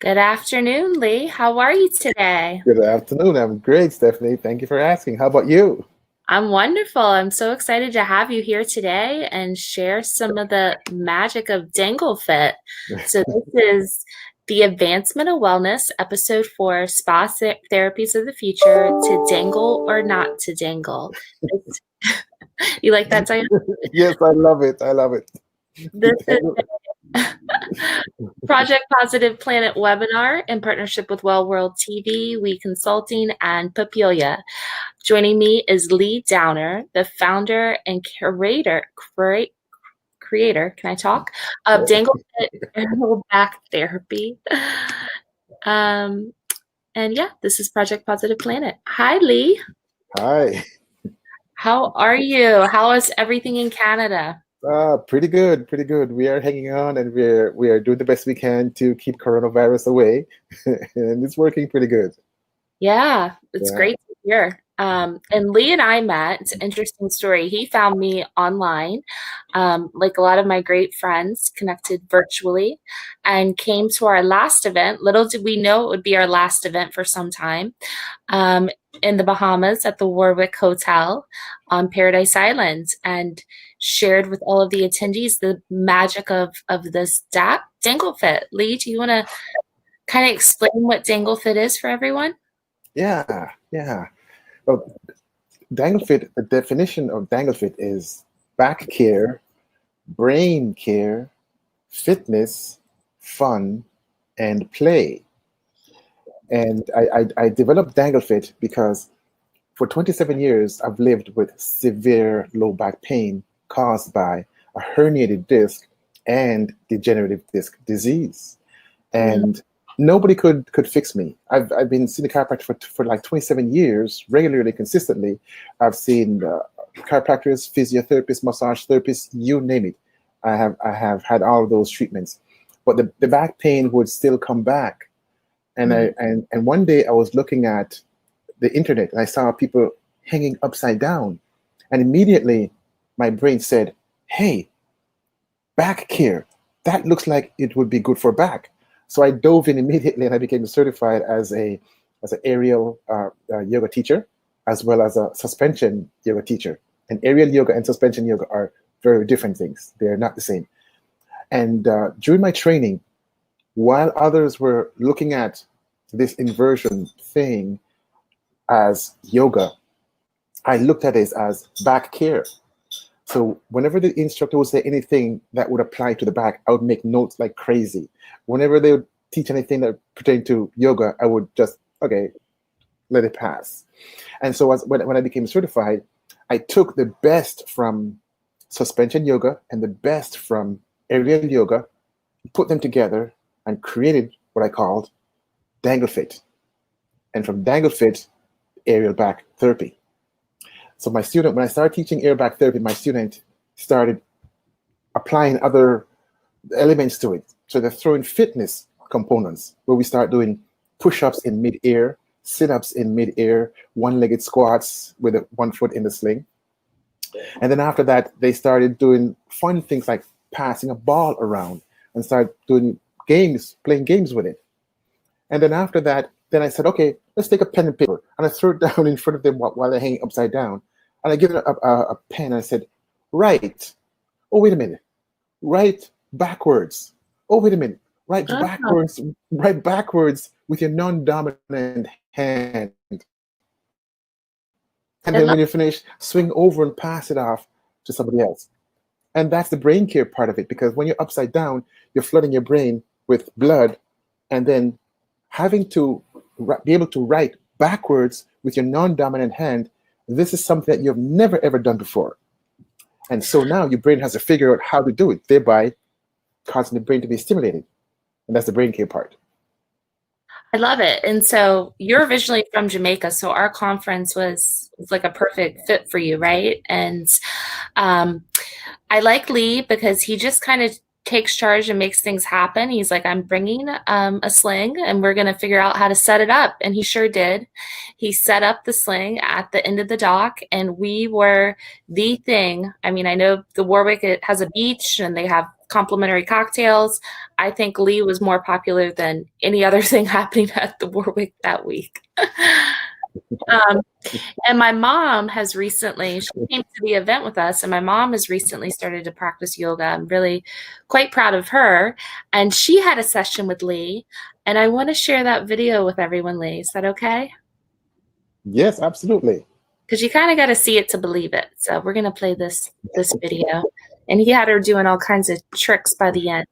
Good afternoon, Lee. How are you today? Good afternoon. I'm great, Stephanie. Thank you for asking. How about you? I'm wonderful. I'm so excited to have you here today and share some of the magic of Danglefit. So this is the Advancement of Wellness, episode 4, Therapies of the Future, to dangle or not to dangle. You like that title? Yes, I love it. I love it. This is Project Positive Planet webinar in partnership with Well World TV, We Consulting, and Papilia. Joining me is Lee Downer, the founder and creator, can I talk, of Danglefit Aerial Back Therapy. Um, and yeah, this is Project Positive Planet. Hi, Lee. Hi. How are you? How is everything in Canada? Pretty good. Pretty good. We are hanging on, and we are doing the best we can to keep coronavirus away, and it's working pretty good. Yeah, it's Yeah. great to hear. And Lee and I met. It's an interesting story. He found me online, like a lot of my great friends, connected virtually, and came to our last event. Little did we know it would be our last event for some time, um, in the Bahamas at the Warwick Hotel on Paradise Island, and shared with all of the attendees the magic of this Danglefit. Lee, do you want to kind of explain what Danglefit is for everyone? Yeah. Yeah. Well, Danglefit, the definition of Danglefit is back care, brain care, fitness, fun, and play. And I developed Danglefit because for 27 years, I've lived with severe low back pain caused by a herniated disc and degenerative disc disease. And nobody could fix me. I've been seeing a chiropractor for like 27 years, regularly, consistently. I've seen chiropractors, physiotherapists, massage therapists, you name it. I have had all of those treatments, but the back pain would still come back. And Mm. and one day I was looking at the internet and I saw people hanging upside down, and immediately my brain said, "Hey, back care. That looks like it would be good for back." So I dove in immediately and I became certified as an aerial yoga teacher, as well as a suspension yoga teacher. And aerial yoga and suspension yoga are very different things. They are not the same. And during my training, while others were looking at this inversion thing as yoga, I looked at it as back care. So whenever the instructor would say anything that would apply to the back, I would make notes like crazy. Whenever they would teach anything that pertained to yoga, I would just, okay, let it pass. And so when I became certified, I took the best from suspension yoga and the best from aerial yoga, put them together, and created what I called Danglefit. And from Danglefit, aerial back therapy. So my student, when I started teaching aerial back therapy, my student started applying other elements to it. So they're throwing fitness components where we start doing push-ups in mid-air, sit-ups in mid-air, one-legged squats with one foot in the sling. And then after that, they started doing fun things like passing a ball around and started doing games, playing games with it. And then after that, then I said, okay, let's take a pen and paper. And I threw it down in front of them while they're hanging upside down. And I give them a pen and I said, write. Oh, wait a minute. Write backwards. Oh, wait a minute. Write Oh, backwards. Write backwards with your non-dominant hand. And I then love when you finish, swing over and pass it off to somebody else. And that's the brain care part of it, because when you're upside down, you're flooding your brain with blood, and then having to be able to write backwards with your non-dominant hand. This is something that you've never ever done before. And so now your brain has to figure out how to do it, thereby causing the brain to be stimulated. And that's the brain care part. I love it. And so you're originally from Jamaica, so our conference was like a perfect fit for you, right? And um, I like Lee because he just kind of takes charge and makes things happen. He's like, I'm bringing a sling and we're going to figure out how to set it up. And he sure did. He set up the sling at the end of the dock, and we were the thing. I mean, I know the Warwick, it has a beach and they have complimentary cocktails. I think Lee was more popular than any other thing happening at the Warwick that week. And my mom has recently, she came to the event with us, and my mom has recently started to practice yoga. I'm really quite proud of her. And she had a session with Lee, and I want to share that video with everyone, Lee. Is that okay? Yes, absolutely. Because you kind of got to see it to believe it. So we're going to play this video. And he had her doing all kinds of tricks by the end.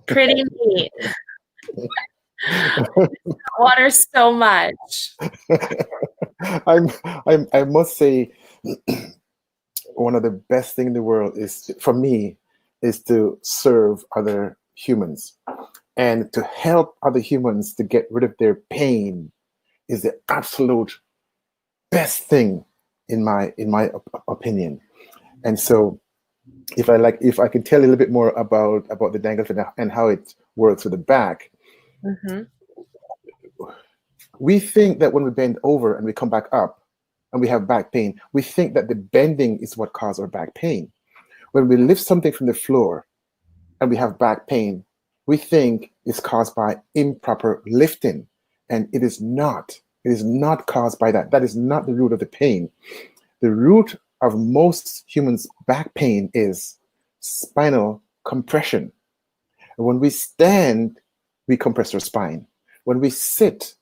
Pretty neat. Water so much. I must say, one of the best things in the world is, for me, is to serve other humans, and to help other humans to get rid of their pain is the absolute best thing in my opinion. And so, if I can tell you a little bit more about the Danglefit and how it works with the back. Mm-hmm. We think that when we bend over and we come back up and we have back pain, we think that the bending is what causes our back pain. When we lift something from the floor and we have back pain, we think it's caused by improper lifting, and it is not. It is not caused by that. That is not the root of the pain. The root of most humans' back pain is spinal compression. And when we stand, we compress our spine. When we sit,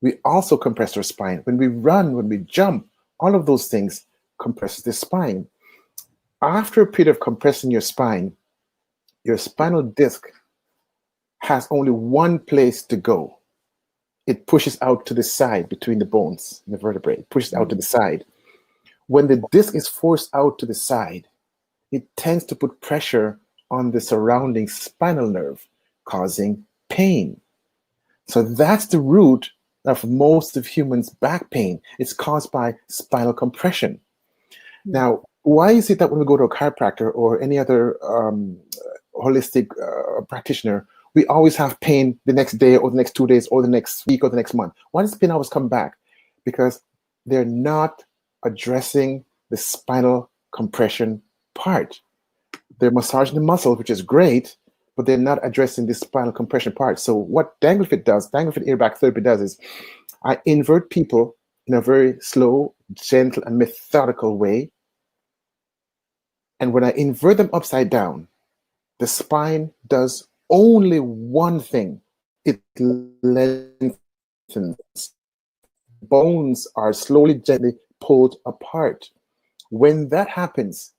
we also compress our spine. When we run, when we jump, all of those things compress the spine. After a period of compressing your spine, your spinal disc has only one place to go. It pushes out to the side between the bones, the vertebrae. It pushes out to the side. When the disc is forced out to the side, it tends to put pressure on the surrounding spinal nerve, causing pain. So that's the root of most of humans' back pain. It's caused by spinal compression. Now, why is it that when we go to a chiropractor or any other holistic practitioner, we always have pain the next day or the next 2 days or the next week or the next month? Why does pain always come back? Because they're not addressing the spinal compression part. They're massaging the muscle, which is great, but they're not addressing the spinal compression part. So what Danglefit does, Danglefit Aerial Back Therapy does, is I invert people in a very slow, gentle, and methodical way. And when I invert them upside down, the spine does only one thing. It lengthens. Bones are slowly, gently pulled apart. When that happens,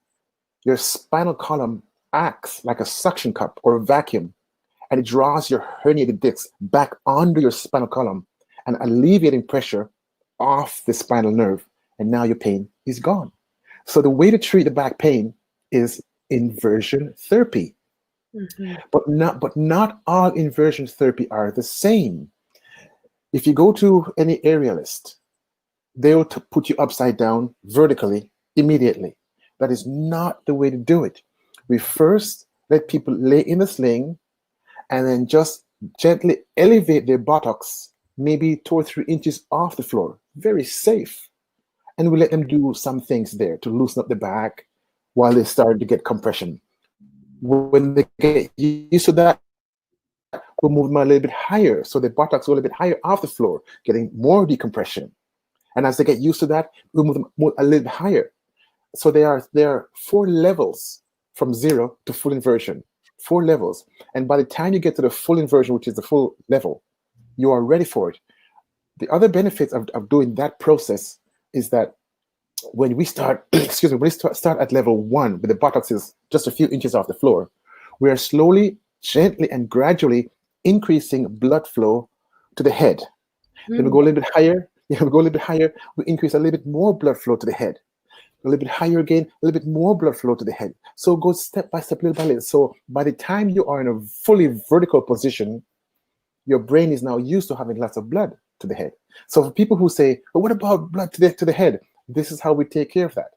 your spinal column acts like a suction cup or a vacuum, and it draws your herniated discs back onto your spinal column and alleviating pressure off the spinal nerve. And now your pain is gone. So the way to treat the back pain is inversion therapy. Mm-hmm. But not all inversion therapy are the same. If you go to any aerialist, they will put you upside down vertically immediately. That is not the way to do it. We first let people lay in a sling and then just gently elevate their buttocks, maybe 2 or 3 inches off the floor. Very safe. And we let them do some things there to loosen up the back while they start to get compression. When they get used to that, we'll move them a little bit higher. So the buttocks go a little bit higher off the floor, getting more decompression. And as they get used to that, we'll move them a little bit higher. So there are 4 levels from 0 to full inversion. 4 levels. And by the time you get to the full inversion, which is the full level, you are ready for it. The other benefits of doing that process is that when we start, when we start at level 1, where the buttocks is just a few inches off the floor, we are slowly, gently, and gradually increasing blood flow to the head. Then we go a little bit higher. Yeah, we go a little bit higher. We increase a little bit more blood flow to the head. A little bit higher again, a little bit more blood flow to the head. So it goes step by step, little by little. So by the time you are in a fully vertical position, your brain is now used to having lots of blood to the head. So for people who say, "But what about blood to the head?" This is how we take care of that.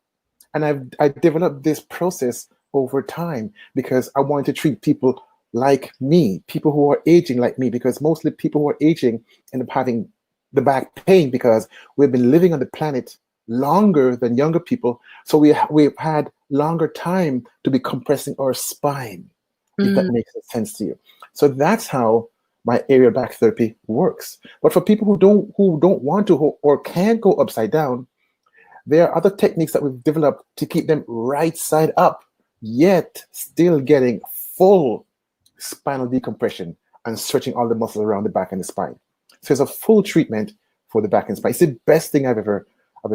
And I developed this process over time because I wanted to treat people like me, people who are aging like me, because mostly people who are aging end up having the back pain because we've been living on the planet longer than younger people. So we've had longer time to be compressing our spine, if that makes sense to you. So that's how my aerial back therapy works. But for people who don't want to or can't go upside down, there are other techniques that we've developed to keep them right side up, yet still getting full spinal decompression and stretching all the muscles around the back and the spine. So it's a full treatment for the back and spine. It's the best thing I've ever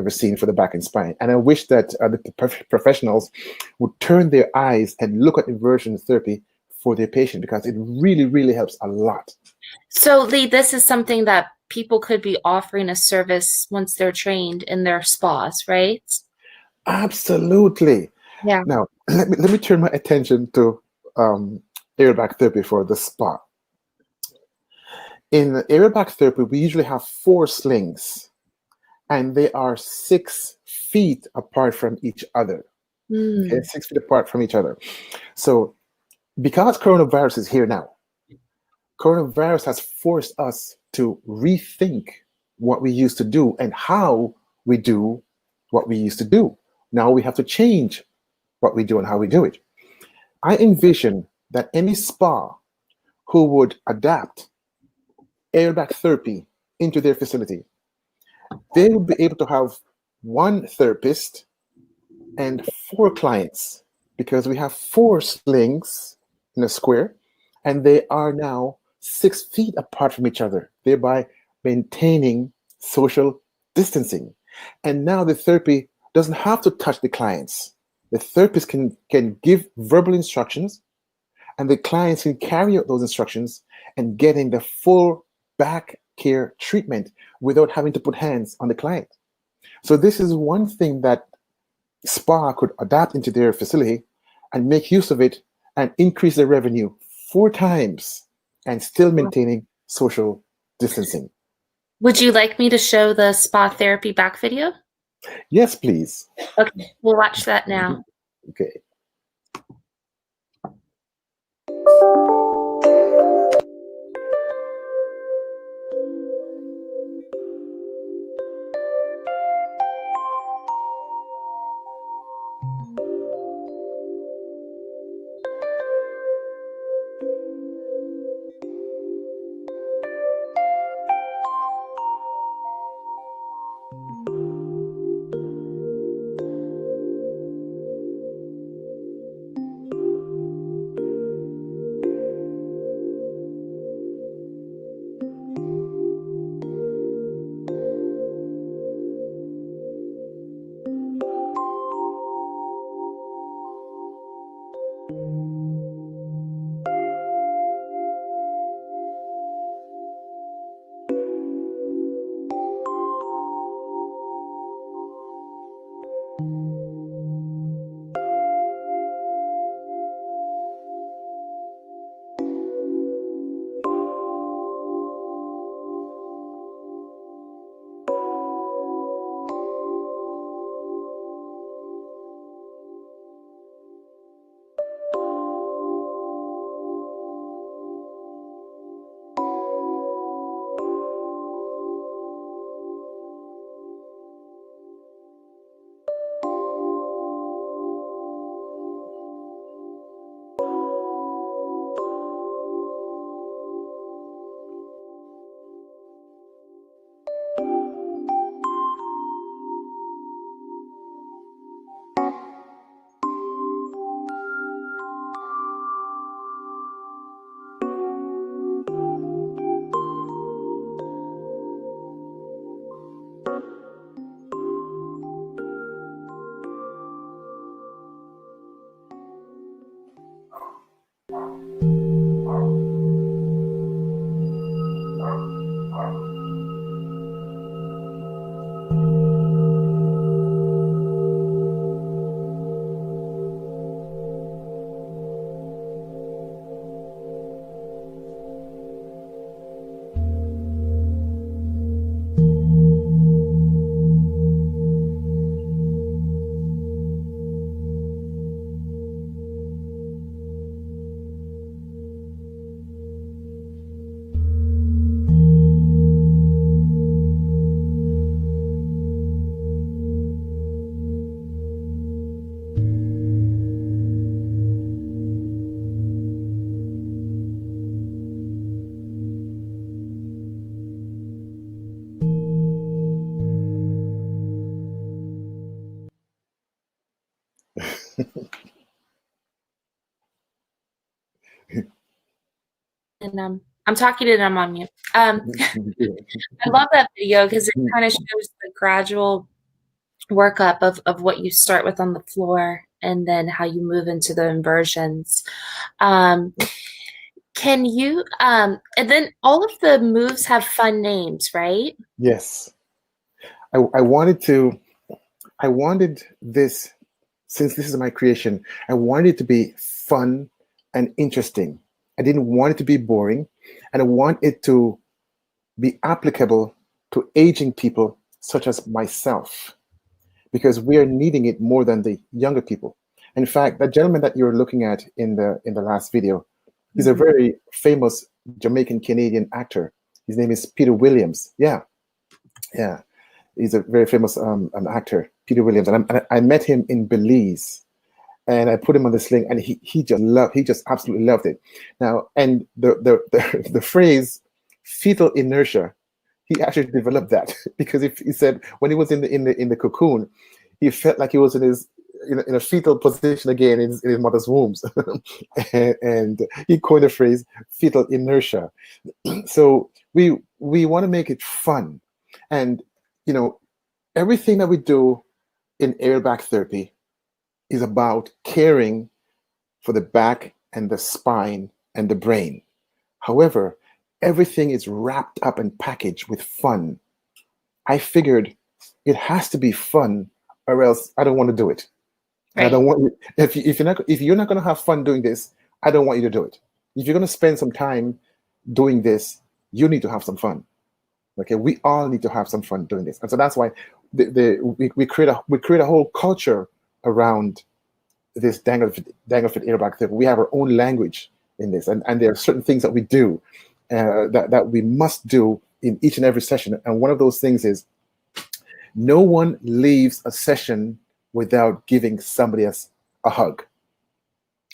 seen for the back and spine. And I wish that the professionals would turn their eyes and look at inversion therapy for their patient, because it really, really helps a lot. So, Lee, this is something that people could be offering a service once they're trained in their spas, right? Absolutely. Yeah. Now, let me turn my attention to aerial back therapy for the spa. In aerial back therapy, we usually have 4 slings, and they are 6 feet apart from each other. Okay, 6 feet apart from each other. So, because coronavirus is here now, coronavirus has forced us to rethink what we used to do and how we do what we used to do. Now we have to change what we do and how we do it. I envision that any spa who would adapt aerial back therapy into their facility, they would be able to have 1 therapist and 4 clients, because we have 4 slings in a square, and they are now 6 feet apart from each other, thereby maintaining social distancing. And now the therapy doesn't have to touch the clients. The therapist can give verbal instructions, and the clients can carry out those instructions and getting the full back care treatment without having to put hands on the client. So this is one thing that spa could adapt into their facility and make use of it and increase their revenue 4 times and still maintaining social distancing. Would you like me to show the spa therapy back video? Yes, please. Okay, we'll watch that now. Okay. And I'm talking and I'm on mute. I love that video because it kind of shows the gradual workup of what you start with on the floor and then how you move into the inversions. Can you, and then all of the moves have fun names, right? Yes. I wanted this, since this is my creation, I wanted it to be fun and interesting. I didn't want it to be boring, and I want it to be applicable to aging people such as myself, because we are needing it more than the younger people. In fact, that gentleman that you're looking at in the last video, he's a very famous Jamaican Canadian actor. His name is Peter Williams. Yeah. He's a very famous actor, Peter Williams. And I met him in Belize, and I put him on the sling, and he just absolutely loved it. Now, and the phrase fetal inertia, he actually developed that because if he said when he was in the cocoon, he felt like he was in a fetal position again in his mother's wombs, and he coined the phrase fetal inertia. So we want to make it fun, and everything that we do in aerial back therapy is about caring for the back and the spine and the brain. However, everything is wrapped up and packaged with fun. I figured it has to be fun, or else I don't want to do it. Right. I don't want you, if you're not going to have fun doing this, I don't want you to do it. If you're going to spend some time doing this, you need to have some fun. Okay, we all need to have some fun doing this, and so that's why we create a whole culture around this Danglefit Aerial Back Therapy. We have our own language in this, and there are certain things that we do that we must do in each and every session. And one of those things is no one leaves a session without giving somebody else a hug.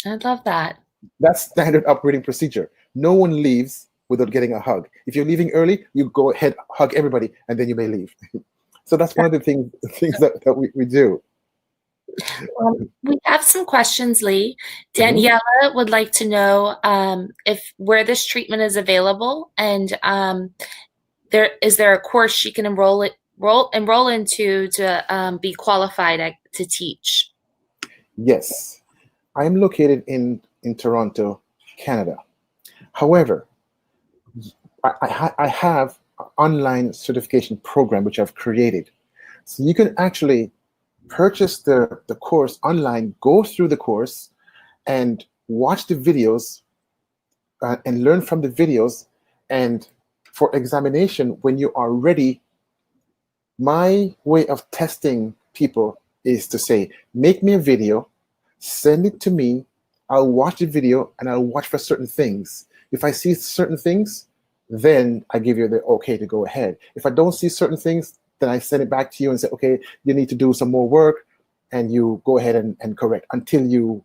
I love that. That's standard operating procedure. No one leaves without getting a hug. If you're leaving early, you go ahead, hug everybody, and then you may leave. So that's one of the things that we do. We have some questions, Lee. Daniela would like to know where this treatment is available, and is there a course she can enroll into to be qualified to teach? Yes. I'm located in Toronto, Canada. However, I have an online certification program which I've created. So you can actually purchase the course online, go through the course, and watch the videos and learn from the videos. And for examination, when you are ready, my way of testing people is to say, make me a video, send it to me, I'll watch the video and I'll watch for certain things. If I see certain things, then I give you the okay to go ahead. If I don't see certain things, then I send it back to you and say, okay, you need to do some more work, and you go ahead and correct until you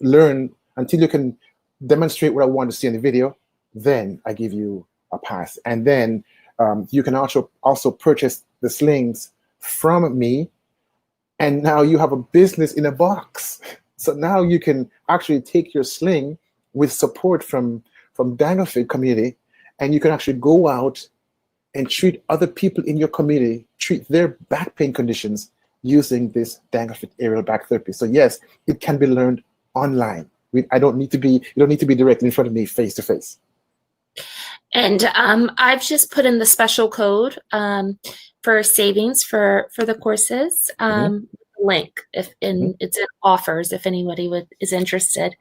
learn, until you can demonstrate what I want to see in the video. Then I give you a pass. And then you can also purchase the slings from me, and now you have a business in a box. So now you can actually take your sling with support from Danglefit community, and you can actually go out and treat other people in your community, treat their back pain conditions using this Danglefit Aerial Back Therapy. So yes, it can be learned online. You don't need to be directly in front of me face to face. And I've just put in the special code for savings for the courses. Link it's in offers if anybody is interested.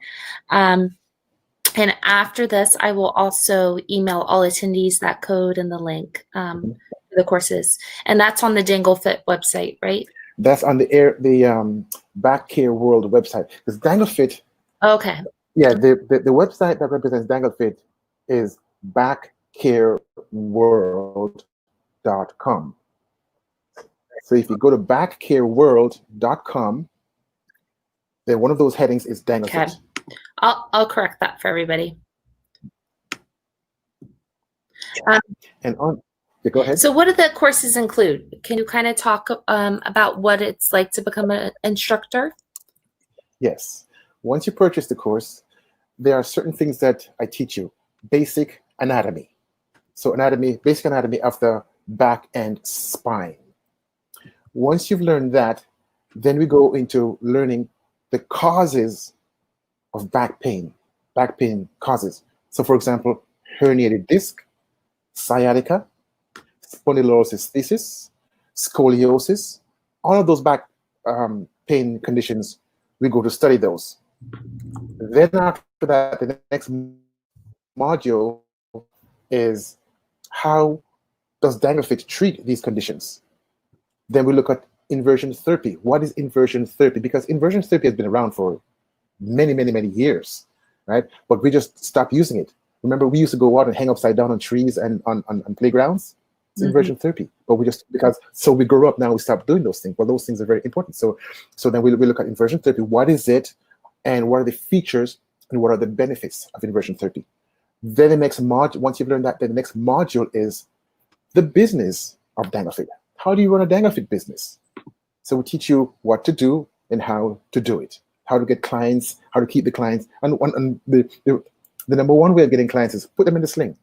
And after this, I will also email all attendees that code and the link for the courses. And that's on the Danglefit website, right? That's on the Back Care World website. Because Danglefit. Okay. Yeah, the website that represents Danglefit is backcareworld.com. So if you go to backcareworld.com, then one of those headings is Danglefit. Okay. I'll correct that for everybody. Go ahead. So what do the courses include? Can you kind of talk about what it's like to become an instructor? Yes. Once you purchase the course, there are certain things that I teach you. Basic anatomy. So basic anatomy of the back and spine. Once you've learned that, then we go into learning the causes of back pain causes. So for example, herniated disc, sciatica, spondylolisthesis, scoliosis, all of those back pain conditions, we go to study those. Then after that, the next module is how does Danglefit treat these conditions? Then we look at inversion therapy. What is inversion therapy? Because inversion therapy has been around for many, many, many years, right? But we just stopped using it. Remember, we used to go out and hang upside down on trees and on playgrounds. It's inversion therapy. But we grew up now, we stopped doing those things. Well, those things are very important. So then we look at inversion therapy. What is it? And what are the features? And what are the benefits of inversion therapy? Then the next module, once you've learned that, then the next module is the business of Danglefit. How do you run a Danglefit business? So we teach you what to do and how to do it. How to get clients, how to keep the clients. And the number one way of getting clients is put them in the sling.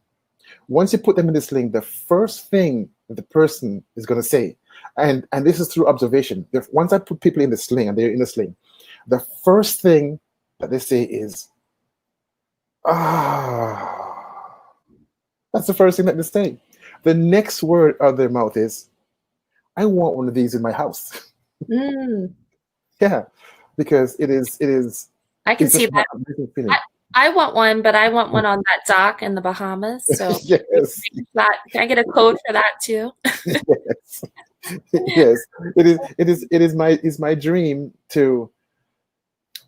Once you put them in the sling, the first thing that the person is going to say, and this is through observation, once I put people in the sling and they're in the sling, the first thing that they say is, that's the first thing that they say. The next word out of their mouth is, I want one of these in my house. Yeah, because it is. I can see that. I want one, but I want one on that dock in the Bahamas. So yes. Can I get a code for that too? Yes. Yes. It is my dream to,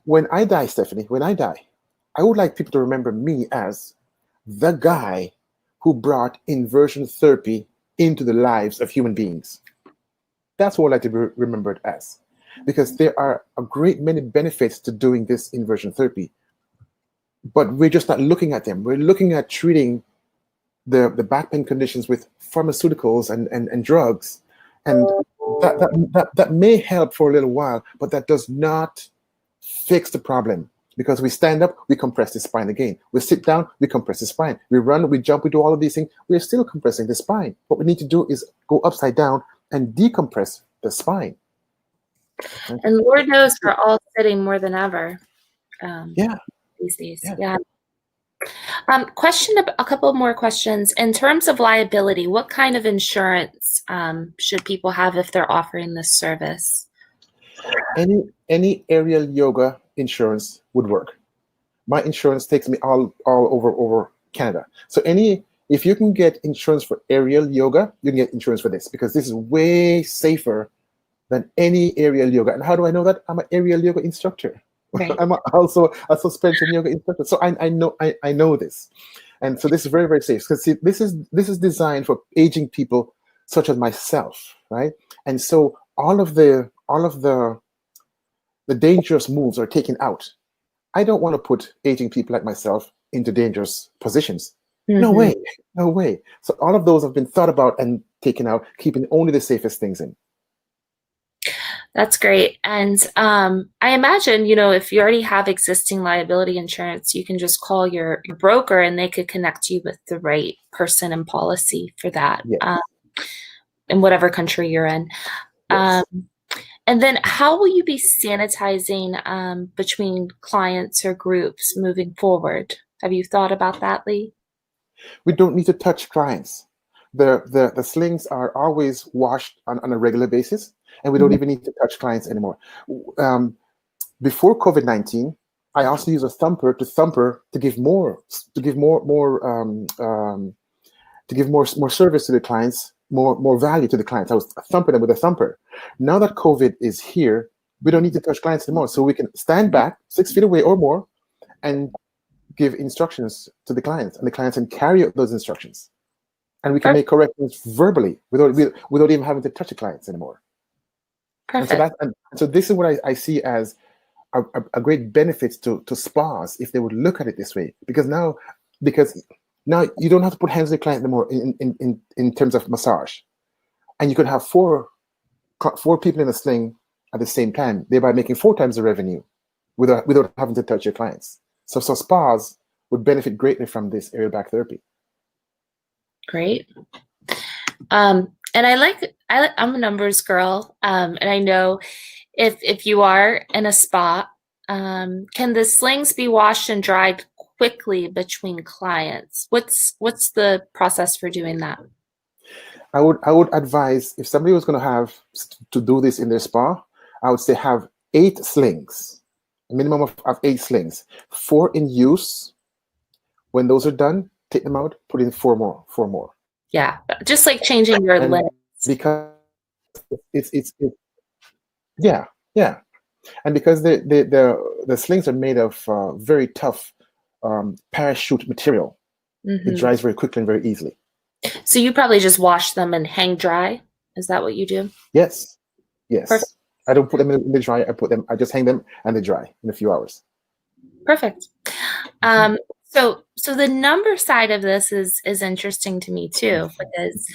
when I die, Stephanie, when I die, I would like people to remember me as the guy who brought inversion therapy into the lives of human beings. That's what I'd like to be remembered as. Because there are a great many benefits to doing this inversion therapy. But we're just not looking at them. We're looking at treating the back pain conditions with pharmaceuticals and drugs. And that may help for a little while, but that does not fix the problem. Because we stand up, we compress the spine again. We sit down, we compress the spine. We run, we jump, we do all of these things. We're still compressing the spine. What we need to do is go upside down and decompress the spine. And Lord knows we're all sitting more than ever. Yeah, these days. yeah. Yeah. A couple more questions. In terms of liability, what kind of insurance should people have if they're offering this service? Any aerial yoga insurance would work. My insurance takes me all over Canada. So if you can get insurance for aerial yoga, you can get insurance for this, because this is way safer than any aerial yoga. And how do I know that? I'm an aerial yoga instructor. Right. I'm also a suspension yoga instructor. So I know this. And so this is very, very safe, because this is designed for aging people such as myself, right? And so all of the dangerous moves are taken out. I don't want to put aging people like myself into dangerous positions. No Mm-hmm. way, no way. So all of those have been thought about and taken out, keeping only the safest things in. That's great. And I imagine, if you already have existing liability insurance, you can just call your broker and they could connect you with the right person and policy for that, Yes. in whatever country you're in. Yes. And then how will you be sanitizing between clients or groups moving forward? Have you thought about that, Lee? We don't need to touch clients. The slings are always washed on a regular basis, and we don't even need to touch clients anymore. Before COVID-19, I also used a thumper to give more service to the clients, more value to the clients. I was thumping them with a thumper. Now that COVID is here, we don't need to touch clients anymore. So we can stand back 6 feet away or more and give instructions to the clients, and the clients can carry out those instructions. And we can make corrections verbally without even having to touch the clients anymore. Perfect. And so this is what I see as a great benefit to spas, if they would look at it this way, because now you don't have to put hands on the client anymore in terms of massage, and you could have four people in a sling at the same time, thereby making 4 times the revenue without having to touch your clients. So spas would benefit greatly from this aerial back therapy. Great. And I'm a numbers girl, and I know if you are in a spa, can the slings be washed and dried quickly between clients? What's the process for doing that? I would advise, if somebody was going to have to do this in their spa, I would say have 8 slings, a minimum of 8 slings, 4 in use. When those are done, take them out, put in 4 more. Yeah, just like changing your lens. Because it's yeah, and because the slings are made of very tough parachute material, it dries very quickly and very easily. So you probably just wash them and hang dry. Is that what you do? Yes. Perfect. I don't put them in the dry. I just hang them and they dry in a few hours. Perfect. So the number side of this is interesting to me too, because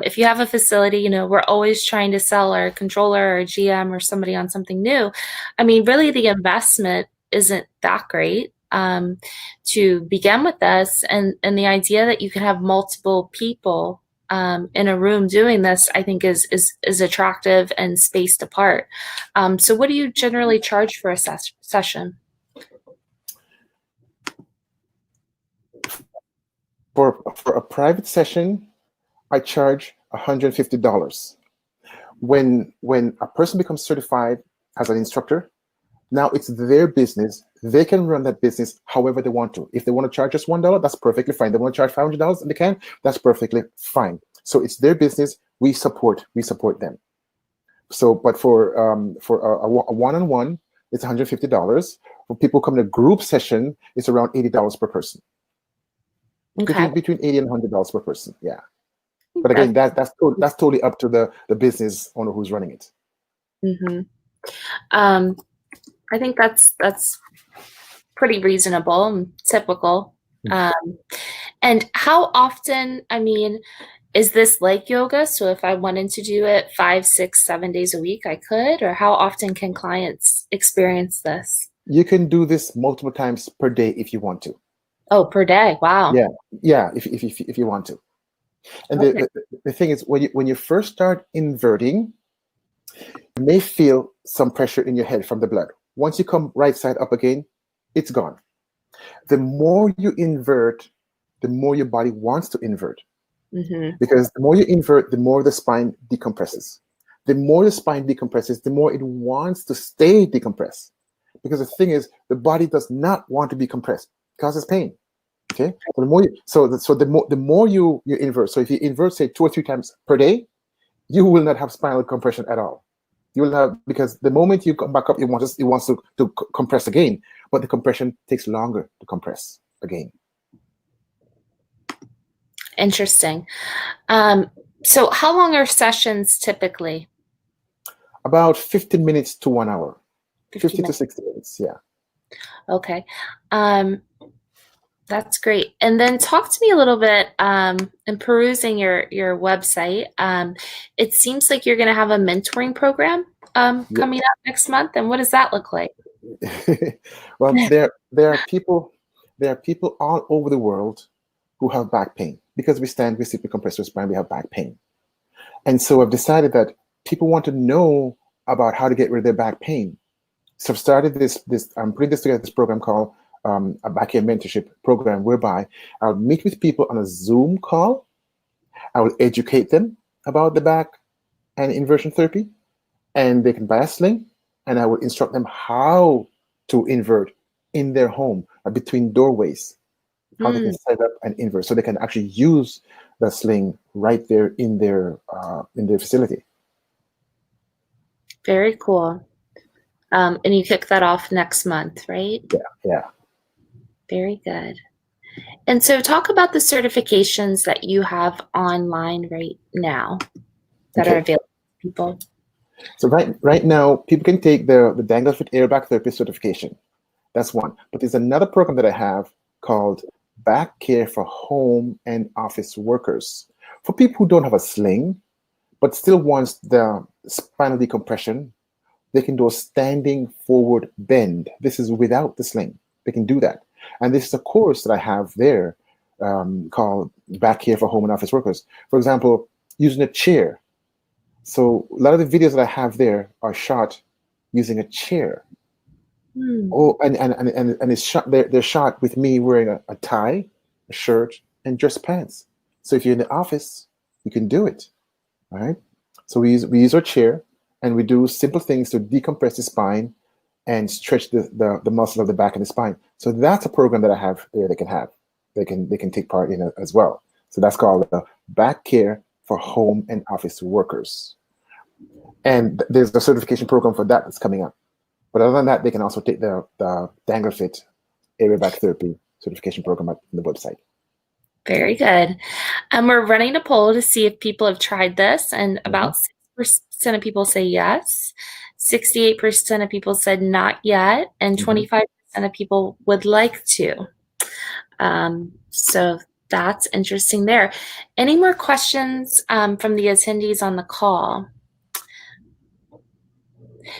if you have a facility, we're always trying to sell our controller or GM or somebody on something new. I mean, really the investment isn't that great to begin with this, and the idea that you can have multiple people in a room doing this, I think is attractive and spaced apart. So what do you generally charge for a session? For a private session, I charge $150. When a person becomes certified as an instructor, now it's their business. They can run that business however they want to. If they want to charge us $1, that's perfectly fine. They want to charge $500 and they can, that's perfectly fine. So it's their business. We support them. So, but for a one-on-one, it's $150. For people coming to group session, it's around $80 per person. Okay. Between $80 and $100 per person, yeah. But again, that's totally up to the business owner who's running it. I think that's pretty reasonable and typical. And how often? I mean, is this like yoga? So if I wanted to do it 5, 6, 7 days a week, I could. Or how often can clients experience this? You can do this multiple times per day if you want to. Oh, per day! Wow. Yeah. If you want to. And okay. the thing is, when you first start inverting, you may feel some pressure in your head from the blood. Once you come right side up again, it's gone. The more you invert, the more your body wants to invert. Because the more you invert, the more the spine decompresses. The more the spine decompresses, the more it wants to stay decompressed. Because the thing is, the body does not want to be compressed. It causes pain. Okay. So the more you invert. So if you invert, say 2 or 3 times per day, you will not have spinal compression at all. You will have, because the moment you come back up, it wants to compress again, but the compression takes longer to compress again. Interesting. So how long are sessions typically? About 15 minutes to 1 hour. 50 to 60 minutes, yeah. Okay. That's great. And then talk to me a little bit, in perusing your website, it seems like you're going to have a mentoring program coming up next month. And what does that look like? Well, there are people all over the world who have back pain. Because we stand, we sit, we compress our spine, we have back pain. And so I've decided that people want to know about how to get rid of their back pain. So I've started I'm putting together this program called a back end mentorship program, whereby I'll meet with people on a Zoom call. I will educate them about the back and inversion therapy, and they can buy a sling, and I will instruct them how to invert in their home, between doorways, how they can set up and invert, so they can actually use the sling right there in their facility. Very cool. And you kick that off next month, right? Yeah. Very good. And so talk about the certifications that you have online right now that are available to people. So right now, people can take the Danglefit Aerial Back Therapy certification. That's one. But there's another program that I have called Back Care for Home and Office Workers. For people who don't have a sling, but still wants the spinal decompression, they can do a standing forward bend. This is without the sling. They can do that. And this is a course that I have there called Back Care for Home and Office Workers. For example, using a chair. So a lot of the videos that I have there are shot using a chair. Oh, and it's shot. They're shot with me wearing a tie, a shirt, and dress pants. So if you're in the office, you can do it. All right. So we use our chair, and we do simple things to decompress the spine and stretch the muscle of the back and the spine. So that's a program that I have there. They can take part in it as well. So that's called Back Care for Home and Office Workers. And there's a certification program for that that's coming up. But other than that, they can also take the Danglefit Aerial Back Therapy certification program on the website. Very good. And we're running a poll to see if people have tried this, and about 6% of people say yes, 68% of people said not yet, and 25% of people would like to. So that's interesting there. Any more questions from the attendees on the call?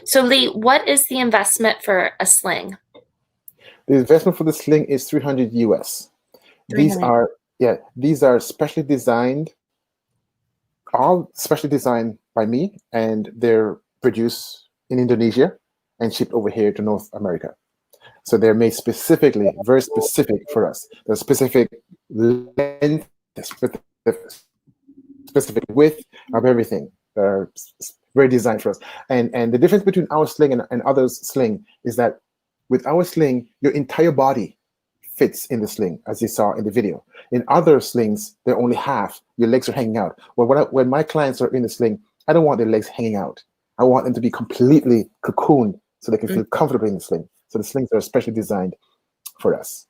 So Lee, what is the investment for a sling? The investment for the sling is $300 US. These are specially designed, all specially designed by me, and they're produced in Indonesia and shipped over here to North America. So they're made specifically, very specific for us. The specific length, specific width of everything. They're very designed for us. And the difference between our sling and others' sling is that with our sling, your entire body fits in the sling, as you saw in the video. In other slings, they're only half. Your legs are hanging out. Well, when my clients are in the sling, I don't want their legs hanging out. I want them to be completely cocooned so they can feel comfortable in the sling. So the slings are especially designed for us.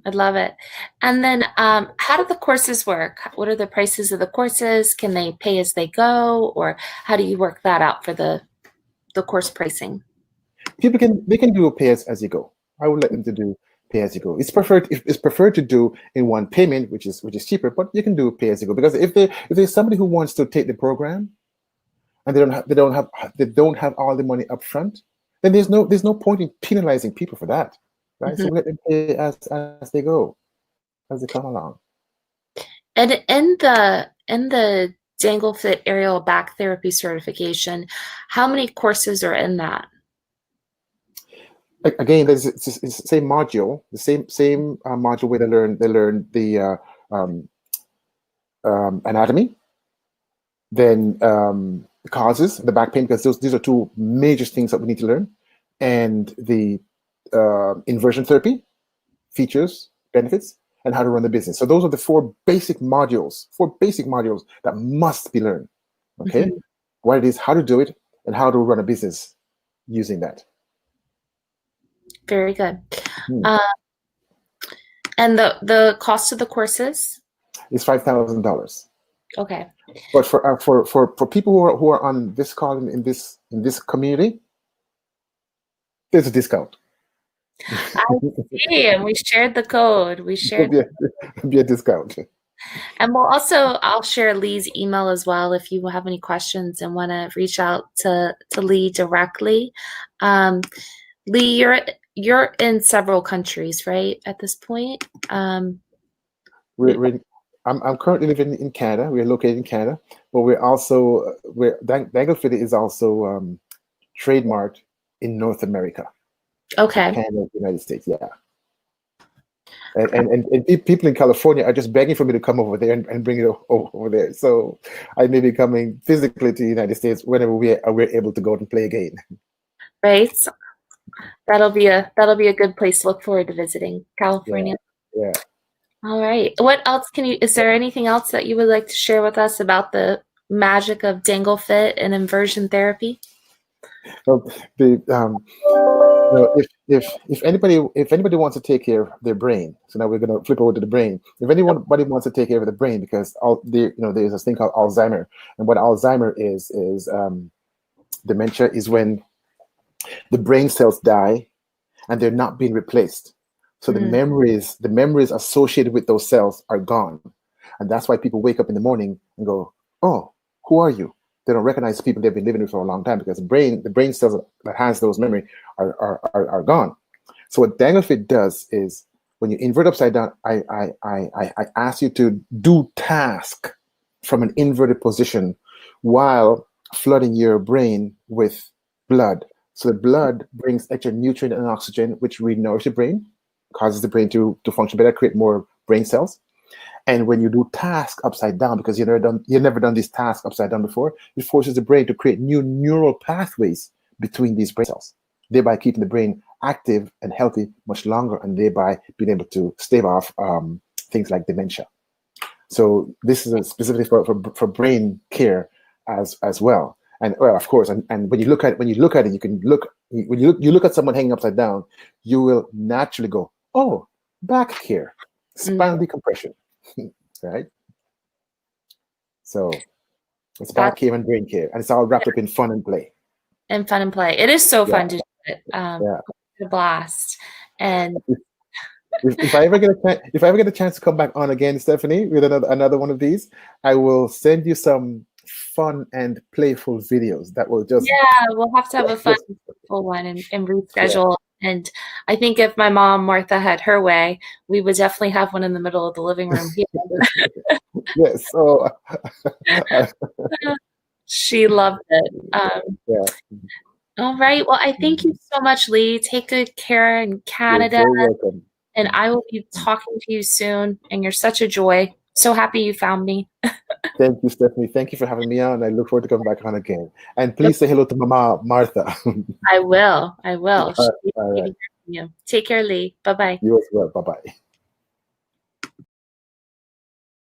I love it. And then how do the courses work? What are the prices of the courses? Can they pay as they go? Or how do you work that out for the course pricing? People can do a pay as you go. I would let them to do pay as you go. It's preferred to do in one payment, which is cheaper, but you can do pay as you go, because if there's somebody who wants to take the program and they don't have all the money up front, then there's no point in penalizing people for that, right? So we let them pay as they go, as they come along. And in the Danglefit Aerial Back Therapy certification, how many courses are in that? Again, it's the same module, the same module where they learn the anatomy, then the causes, the back pain, because these are two major things that we need to learn, and the inversion therapy, features, benefits, and how to run the business. So those are the four basic modules that must be learned. Okay, Mhm. what it is, how to do it, and how to run a business using that. Very good. Hmm. And the cost of the courses? It's $5,000. Okay. But for people who are on this call in this community, there's a discount. I see, and we shared the code. We shared, There'll be a discount. and I'll share Lee's email as well if you have any questions and want to reach out to Lee directly. Lee, you're in several countries, right? At this point, I'm currently living in Canada. We're located in Canada, but Danglefit is also trademarked in North America. okay. Canada, United States, yeah. And people in California are just begging for me to come over there and bring it over there. So I may be coming physically to the United States whenever we're able to go and play again. Right. That'll be a good place to look forward to visiting, California. Yeah. All right. What else is there anything else that you would like to share with us about the magic of Danglefit and inversion therapy? Well, if anybody wants to take care of their brain, so now we're going to flip over to the brain. If anybody wants to take care of the brain, because there's this thing called Alzheimer, and what Alzheimer is dementia is when the brain cells die and they're not being replaced. So the memories associated with those cells are gone, and that's why people wake up in the morning and go, "Oh, who are you?" They don't recognize people they've been living with for a long time because the brain cells that has those memory are gone. So what Danglefit does is when you invert upside down, I ask you to do task from an inverted position while flooding your brain with blood. So the blood brings extra nutrient and oxygen, which re-nourishes the brain, causes the brain to function better, create more brain cells. And when you do task upside down, because you've never done this task upside down before, it forces the brain to create new neural pathways between these brain cells, thereby keeping the brain active and healthy much longer, and thereby being able to stave off things like dementia. So this is specifically for brain care as well. And well, of course, and when you look at it, you can look when you look at someone hanging upside down, you will naturally go, "Oh, back care, spinal decompression." Right? So it's back care and brain care, and it's all wrapped up in fun and play. And fun and play. It is so fun to do it. It's a blast. And if I ever get a chance to come back on again, Stephanie, with another one of these, I will send you some fun and playful videos that will just we'll have to have a fun one and reschedule. And I think if my mom Martha had her way, we would definitely have one in the middle of the living room here. Yes, so she loved it. All right. Well, I thank you so much, Lee. Take good care in Canada. You're very welcome. And I will be talking to you soon. And you're such a joy. So happy you found me. Thank you, Stephanie. Thank you for having me on. I look forward to coming back on again. And please say hello to Mama Martha. I will. All right. You. Take care, Lee. Bye-bye. You as well. Bye-bye.